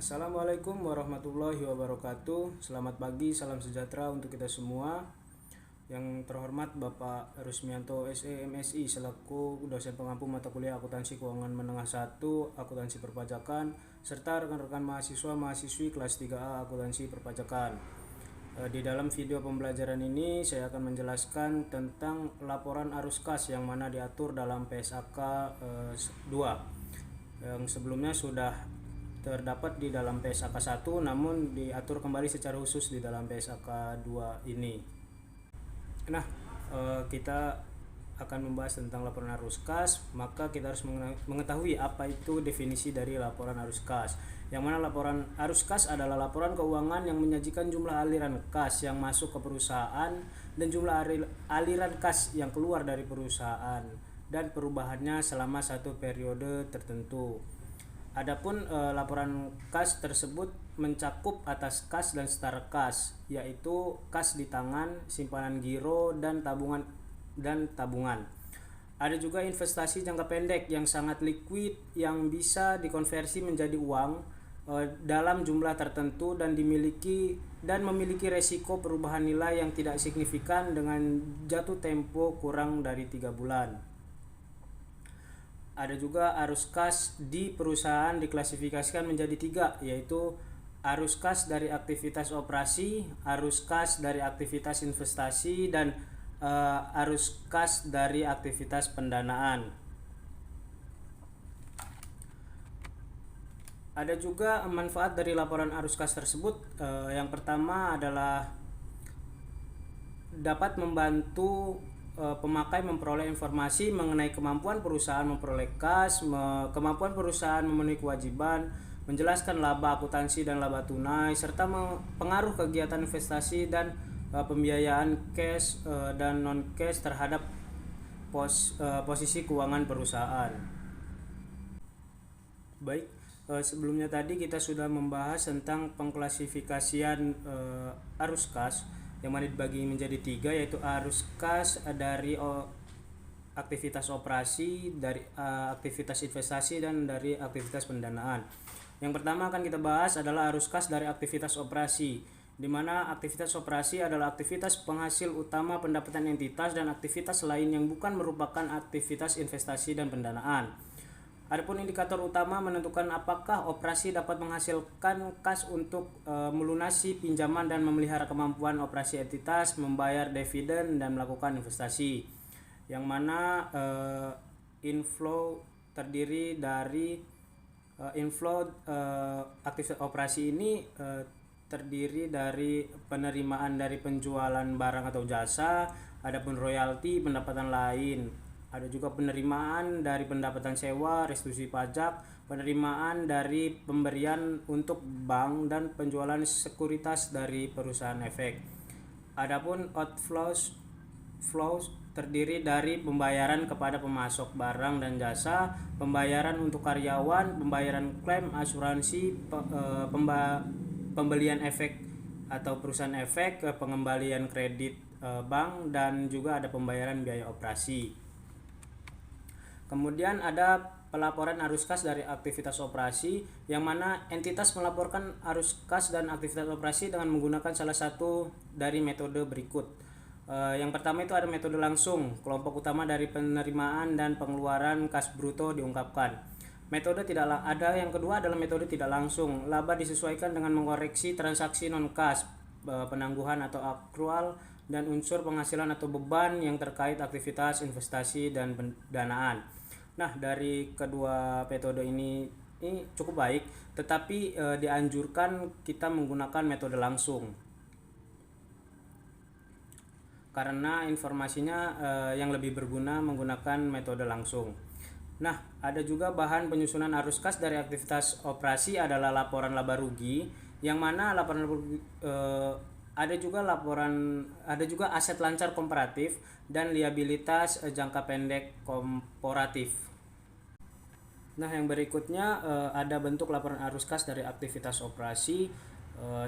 Assalamualaikum warahmatullahi wabarakatuh. Selamat pagi, salam sejahtera untuk kita semua. Yang terhormat Bapak Rusmianto SEMSI selaku dosen pengampu mata kuliah akuntansi keuangan menengah 1, akuntansi perpajakan, serta rekan-rekan mahasiswa mahasiswi kelas 3A akuntansi perpajakan. Di dalam video pembelajaran ini saya akan menjelaskan tentang laporan arus kas yang mana diatur dalam PSAK 2 yang sebelumnya sudah terdapat di dalam PSAK 1 namun diatur kembali secara khusus di dalam PSAK 2 ini. Nah, kita akan membahas tentang laporan arus kas, maka kita harus mengetahui apa itu definisi dari laporan arus kas. Yang mana laporan arus kas adalah laporan keuangan yang menyajikan jumlah aliran kas yang masuk ke perusahaan dan jumlah aliran kas yang keluar dari perusahaan dan perubahannya selama satu periode tertentu. Adapun laporan kas tersebut mencakup atas kas dan setara kas, yaitu kas di tangan, simpanan giro dan tabungan. Ada juga investasi jangka pendek yang sangat liquid yang bisa dikonversi menjadi uang dalam jumlah tertentu dan memiliki resiko perubahan nilai yang tidak signifikan dengan jatuh tempo kurang dari 3 bulan. Ada juga arus kas di perusahaan diklasifikasikan menjadi 3, yaitu arus kas dari aktivitas operasi, arus kas dari aktivitas investasi, dan arus kas dari aktivitas pendanaan. Ada juga manfaat dari laporan arus kas tersebut. Yang pertama adalah dapat membantu pemakai memperoleh informasi mengenai kemampuan perusahaan memperoleh kas, kemampuan perusahaan memenuhi kewajiban, menjelaskan laba akuntansi dan laba tunai, serta pengaruh kegiatan investasi dan pembiayaan cash dan non cash terhadap posisi keuangan perusahaan. Baik, sebelumnya tadi kita sudah membahas tentang pengklasifikasian arus kas yang mana dibagi menjadi 3, yaitu arus kas dari aktivitas operasi, dari aktivitas investasi, dan dari aktivitas pendanaan. Yang pertama akan kita bahas adalah arus kas dari aktivitas operasi, di mana aktivitas operasi adalah aktivitas penghasil utama pendapatan entitas dan aktivitas lain yang bukan merupakan aktivitas investasi dan pendanaan. Adapun indikator utama menentukan apakah operasi dapat menghasilkan kas untuk melunasi pinjaman dan memelihara kemampuan operasi entitas, membayar dividen dan melakukan investasi. Yang mana inflow terdiri dari aktivitas operasi ini terdiri dari penerimaan dari penjualan barang atau jasa, adapun royalti, pendapatan lain. Ada juga penerimaan dari pendapatan sewa, restitusi pajak, penerimaan dari pemberian untuk bank, dan penjualan sekuritas dari perusahaan efek. Adapun outflows terdiri dari pembayaran kepada pemasok barang dan jasa, pembayaran untuk karyawan, pembayaran klaim asuransi, pembelian efek atau perusahaan efek, pengembalian kredit bank, dan juga ada pembayaran biaya operasi. Kemudian ada pelaporan arus kas dari aktivitas operasi, yang mana entitas melaporkan arus kas dan aktivitas operasi dengan menggunakan salah satu dari metode berikut. Yang pertama itu ada metode langsung. Kelompok utama dari penerimaan dan pengeluaran kas bruto diungkapkan. Yang kedua adalah metode tidak langsung. Laba disesuaikan dengan mengoreksi transaksi non kas, penangguhan atau akrual, dan unsur penghasilan atau beban yang terkait aktivitas investasi dan pendanaan. Nah, dari kedua metode ini cukup baik, tetapi dianjurkan kita menggunakan metode langsung karena informasinya yang lebih berguna menggunakan metode langsung. Nah, ada juga bahan penyusunan arus kas dari aktivitas operasi adalah laporan laba rugi, yang mana laporan ada juga aset lancar komparatif dan liabilitas jangka pendek komparatif. Nah, yang berikutnya ada bentuk laporan arus kas dari aktivitas operasi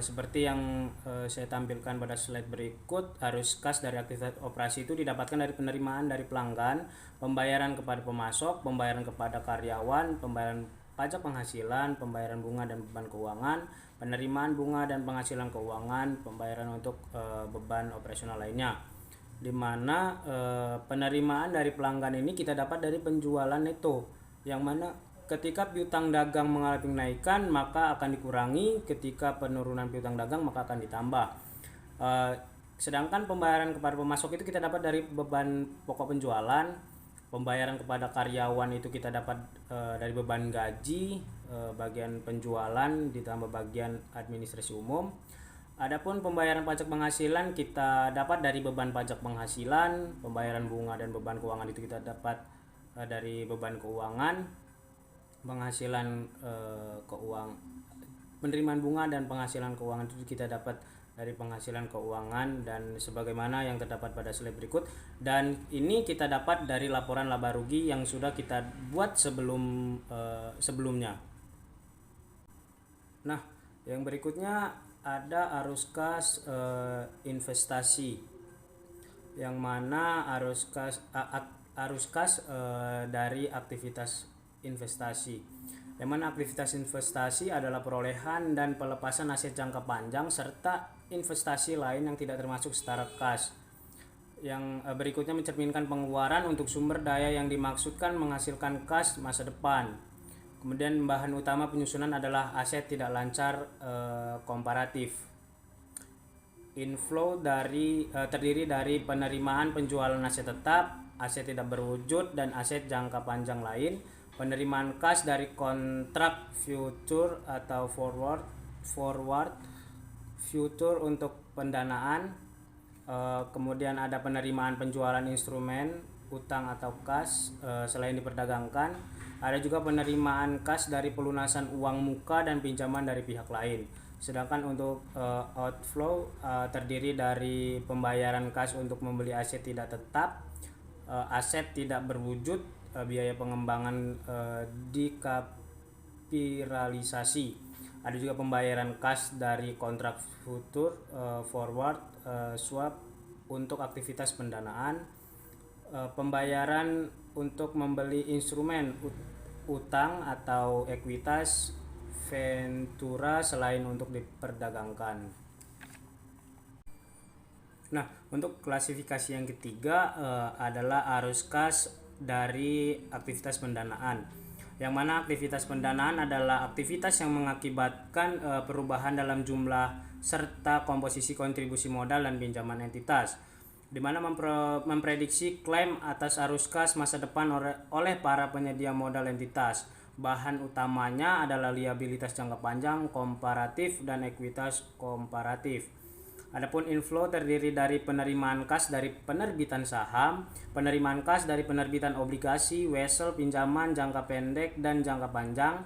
seperti yang saya tampilkan pada slide berikut. Arus kas dari aktivitas operasi itu didapatkan dari penerimaan dari pelanggan, pembayaran kepada pemasok, pembayaran kepada karyawan, pembayaran pajak penghasilan, pembayaran bunga dan beban keuangan, penerimaan bunga dan penghasilan keuangan, pembayaran untuk beban operasional lainnya. Di mana penerimaan dari pelanggan ini kita dapat dari penjualan neto, yang mana ketika piutang dagang mengalami kenaikan maka akan dikurangi, ketika penurunan piutang dagang maka akan ditambah. Sedangkan pembayaran kepada pemasok itu kita dapat dari beban pokok penjualan, pembayaran kepada karyawan itu kita dapat dari beban gaji, bagian penjualan ditambah bagian administrasi umum. Adapun pembayaran pajak penghasilan kita dapat dari beban pajak penghasilan, pembayaran bunga dan beban keuangan itu kita dapat dari beban keuangan, penghasilan penerimaan bunga dan penghasilan keuangan itu kita dapat dari penghasilan keuangan dan sebagaimana yang terdapat pada slide berikut. Dan ini kita dapat dari laporan laba rugi yang sudah kita buat sebelumnya. Nah, yang berikutnya ada arus kas investasi, yang mana arus kas dari aktivitas investasi, yang mana aktivitas investasi adalah perolehan dan pelepasan aset jangka panjang serta investasi lain yang tidak termasuk setara kas. Yang berikutnya mencerminkan pengeluaran untuk sumber daya yang dimaksudkan menghasilkan kas masa depan. Kemudian bahan utama penyusunan adalah aset tidak lancar komparatif. Inflow terdiri dari penerimaan penjualan aset tetap, aset tidak berwujud, dan aset jangka panjang lain. Penerimaan kas dari kontrak future atau forward future untuk pendanaan. Kemudian ada penerimaan penjualan instrumen utang atau kas selain diperdagangkan. Ada juga penerimaan kas dari pelunasan uang muka dan pinjaman dari pihak lain. Sedangkan untuk outflow terdiri dari pembayaran kas untuk membeli aset tidak tetap, aset tidak berwujud, biaya pengembangan dikapitalisasi. Ada juga pembayaran kas dari kontrak future, forward, swap untuk aktivitas pendanaan, pembayaran untuk membeli instrumen utang atau ekuitas ventura selain untuk diperdagangkan. Nah, untuk klasifikasi yang ketiga adalah arus kas dari aktivitas pendanaan, yang mana aktivitas pendanaan adalah aktivitas yang mengakibatkan perubahan dalam jumlah serta komposisi kontribusi modal dan pinjaman entitas, di mana memprediksi klaim atas arus kas masa depan oleh para penyedia modal entitas. Bahan utamanya adalah liabilitas jangka panjang komparatif dan ekuitas komparatif. Adapun inflow terdiri dari penerimaan kas dari penerbitan saham, penerimaan kas dari penerbitan obligasi, wesel, pinjaman jangka pendek dan jangka panjang,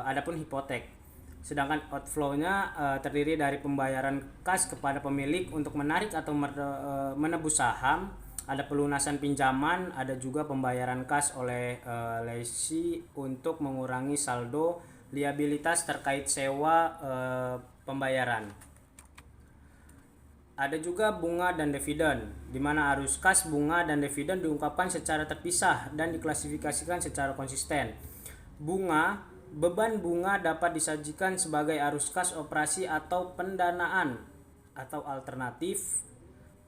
adapun hipotek. Sedangkan outflow-nya terdiri dari pembayaran kas kepada pemilik untuk menarik atau menebus saham, ada pelunasan pinjaman, ada juga pembayaran kas oleh lessee untuk mengurangi saldo liabilitas terkait sewa pembayaran. Ada juga bunga dan dividen, di mana arus kas bunga dan dividen diungkapkan secara terpisah dan diklasifikasikan secara konsisten. Beban bunga dapat disajikan sebagai arus kas operasi atau pendanaan atau alternatif.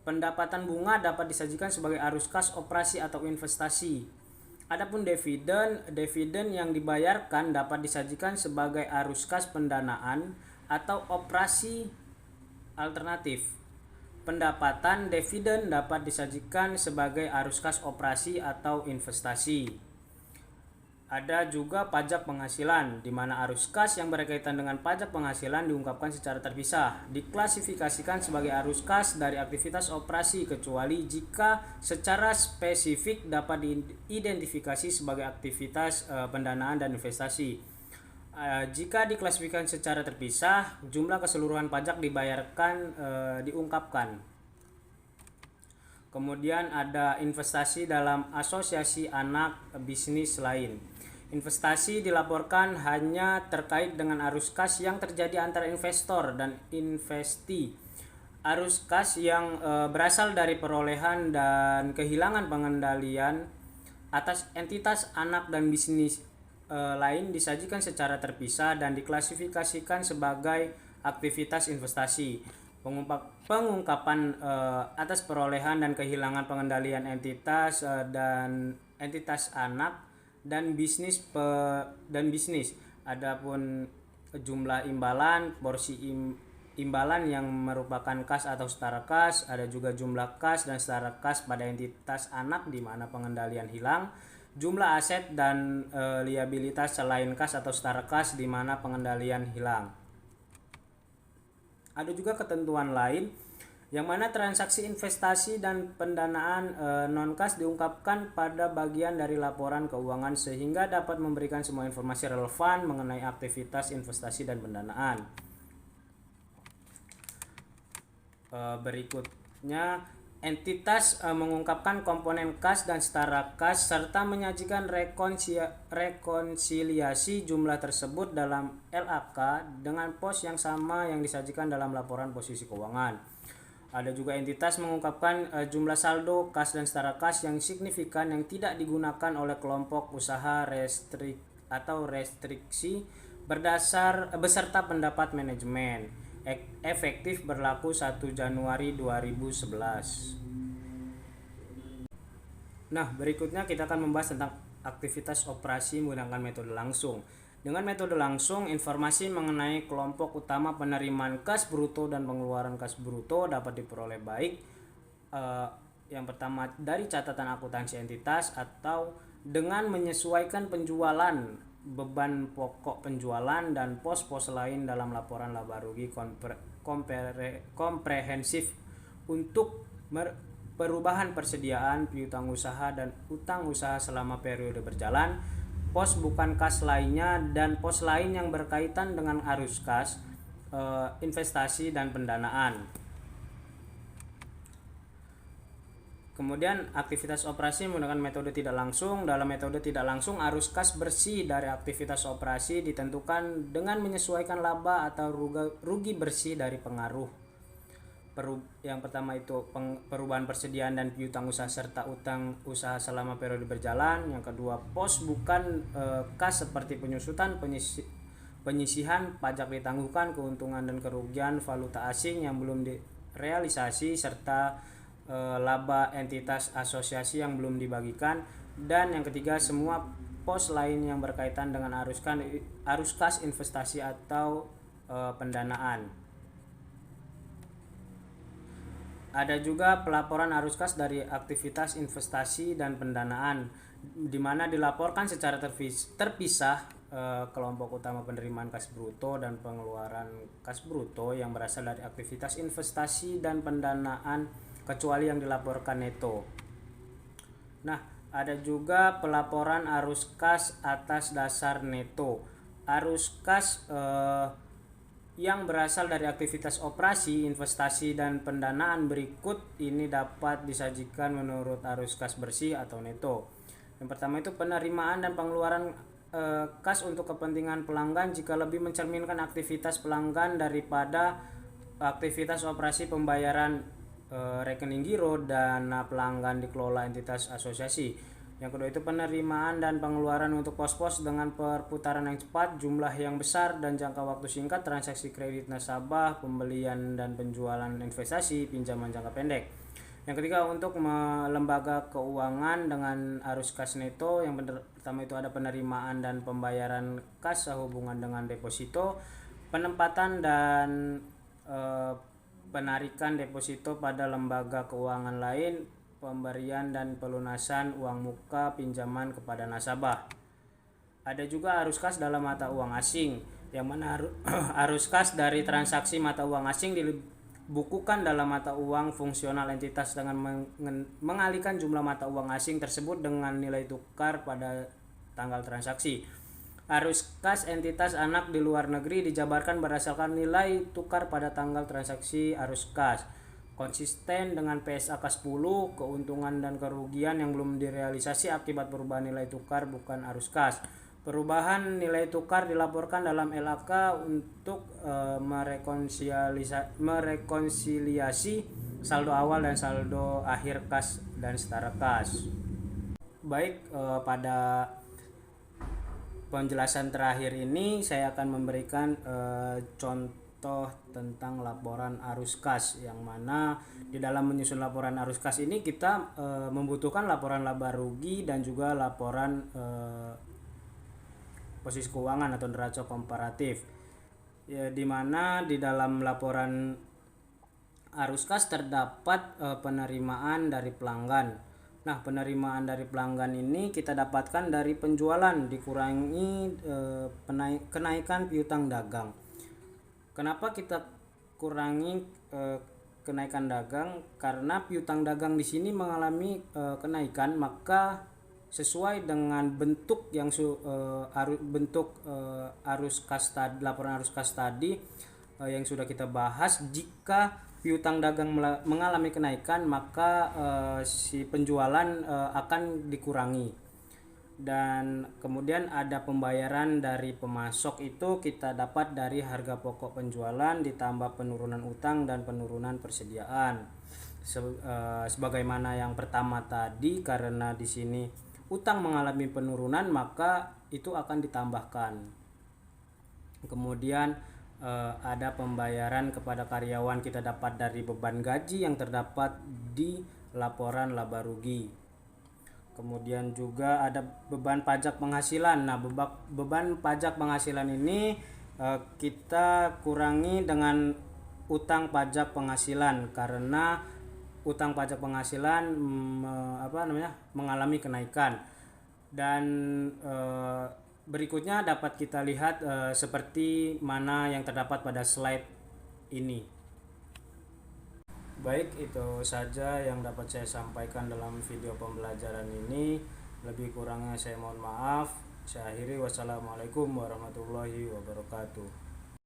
Pendapatan bunga dapat disajikan sebagai arus kas operasi atau investasi. Adapun dividen yang dibayarkan dapat disajikan sebagai arus kas pendanaan atau operasi alternatif. Pendapatan dividen dapat disajikan sebagai arus kas operasi atau investasi. Ada juga pajak penghasilan, di mana arus kas yang berkaitan dengan pajak penghasilan diungkapkan secara terpisah, diklasifikasikan sebagai arus kas dari aktivitas operasi kecuali jika secara spesifik dapat diidentifikasi sebagai aktivitas pendanaan dan investasi. Jika diklasifikasikan secara terpisah, jumlah keseluruhan pajak dibayarkan diungkapkan. Kemudian ada investasi dalam asosiasi anak bisnis lain. Investasi dilaporkan hanya terkait dengan arus kas yang terjadi antara investor dan investee. Arus kas yang berasal dari perolehan dan kehilangan pengendalian atas entitas anak dan bisnis lain disajikan secara terpisah dan diklasifikasikan sebagai aktivitas investasi. Pengungkapan atas perolehan dan kehilangan pengendalian entitas dan entitas anak dan bisnis. Adapun jumlah imbalan, porsi imbalan yang merupakan kas atau setara kas, ada juga jumlah kas dan setara kas pada entitas anak di mana pengendalian hilang, jumlah aset dan liabilitas selain kas atau setara kas di mana pengendalian hilang. Ada juga ketentuan lain yang mana transaksi investasi dan pendanaan non-kas diungkapkan pada bagian dari laporan keuangan sehingga dapat memberikan semua informasi relevan mengenai aktivitas investasi dan pendanaan. Berikutnya, entitas mengungkapkan komponen kas dan setara kas serta menyajikan rekonsiliasi jumlah tersebut dalam LAK dengan pos yang sama yang disajikan dalam laporan posisi keuangan. Ada juga entitas mengungkapkan jumlah saldo kas dan setara kas yang signifikan yang tidak digunakan oleh kelompok usaha restriksi beserta pendapat manajemen efektif berlaku 1 Januari 2011. Nah, berikutnya kita akan membahas tentang aktivitas operasi menggunakan metode langsung. Dengan metode langsung, informasi mengenai kelompok utama penerimaan kas bruto dan pengeluaran kas bruto dapat diperoleh baik yang pertama dari catatan akuntansi entitas atau dengan menyesuaikan penjualan, beban pokok penjualan dan pos-pos lain dalam laporan laba rugi komprehensif untuk perubahan persediaan piutang usaha dan utang usaha selama periode berjalan, pos bukan kas lainnya dan pos lain yang berkaitan dengan arus kas, investasi dan pendanaan. Kemudian aktivitas operasi menggunakan metode tidak langsung. Dalam metode tidak langsung, arus kas bersih dari aktivitas operasi ditentukan dengan menyesuaikan laba atau rugi bersih dari pengaruh. Yang pertama itu perubahan persediaan dan piutang usaha serta utang usaha selama periode berjalan. Yang kedua, pos bukan kas seperti penyusutan, penyisihan, pajak ditangguhkan, keuntungan dan kerugian valuta asing yang belum direalisasi serta laba entitas asosiasi yang belum dibagikan. Dan yang ketiga, semua pos lain yang berkaitan dengan arus kas investasi atau pendanaan. Ada juga pelaporan arus kas dari aktivitas investasi dan pendanaan di mana dilaporkan secara terpisah kelompok utama penerimaan kas bruto dan pengeluaran kas bruto yang berasal dari aktivitas investasi dan pendanaan kecuali yang dilaporkan neto. Nah, ada juga pelaporan arus kas atas dasar neto. Arus kas yang berasal dari aktivitas operasi, investasi dan pendanaan berikut ini dapat disajikan menurut arus kas bersih atau neto. Yang pertama itu penerimaan dan pengeluaran kas untuk kepentingan pelanggan jika lebih mencerminkan aktivitas pelanggan daripada aktivitas operasi pembayaran rekening giro dana pelanggan dikelola entitas asosiasi. Yang kedua itu penerimaan dan pengeluaran untuk pos-pos dengan perputaran yang cepat, jumlah yang besar dan jangka waktu singkat, transaksi kredit nasabah, pembelian dan penjualan investasi, pinjaman jangka pendek. Yang ketiga untuk lembaga keuangan dengan arus kas neto. Yang pertama itu ada penerimaan dan pembayaran kas sehubungan dengan deposito, penempatan dan penarikan deposito pada lembaga keuangan lain, pemberian dan pelunasan uang muka pinjaman kepada nasabah. Ada juga arus kas dalam mata uang asing, yang mana arus kas dari transaksi mata uang asing dibukukan dalam mata uang fungsional entitas dengan mengalihkan jumlah mata uang asing tersebut dengan nilai tukar pada tanggal transaksi. Arus kas entitas anak di luar negeri dijabarkan berdasarkan nilai tukar pada tanggal transaksi arus kas. Konsisten dengan PSA K10, keuntungan dan kerugian yang belum direalisasi akibat perubahan nilai tukar bukan arus kas. Perubahan nilai tukar dilaporkan dalam LAK untuk merekonsiliasi saldo awal dan saldo akhir kas dan setara kas. Baik, pada penjelasan terakhir ini saya akan memberikan contoh tentang laporan arus kas, yang mana di dalam menyusun laporan arus kas ini kita membutuhkan laporan laba rugi dan juga laporan posisi keuangan atau neraca komparatif. Ya, di mana di dalam laporan arus kas terdapat penerimaan dari pelanggan. Nah, penerimaan dari pelanggan ini kita dapatkan dari penjualan dikurangi kenaikan piutang dagang. Kenapa kita kurangi kenaikan dagang? Karena piutang dagang di sini mengalami kenaikan, maka sesuai dengan bentuk yang arus kas tadi, laporan arus kas tadi yang sudah kita bahas, jika piutang dagang mengalami kenaikan, maka si penjualan akan dikurangi. Dan kemudian ada pembayaran dari pemasok, itu kita dapat dari harga pokok penjualan ditambah penurunan utang dan penurunan persediaan. Sebagaimana yang pertama tadi, karena di sini utang mengalami penurunan, maka itu akan ditambahkan. Kemudian ada pembayaran kepada karyawan, kita dapat dari beban gaji yang terdapat di laporan laba rugi. Kemudian juga ada beban pajak penghasilan. Nah, beban pajak penghasilan ini kita kurangi dengan utang pajak penghasilan, karena utang pajak penghasilan mengalami kenaikan. Dan berikutnya dapat kita lihat seperti mana yang terdapat pada slide ini. Baik, itu saja yang dapat saya sampaikan dalam video pembelajaran ini. Lebih kurangnya saya mohon maaf. Saya akhiri. Wassalamualaikum warahmatullahi wabarakatuh.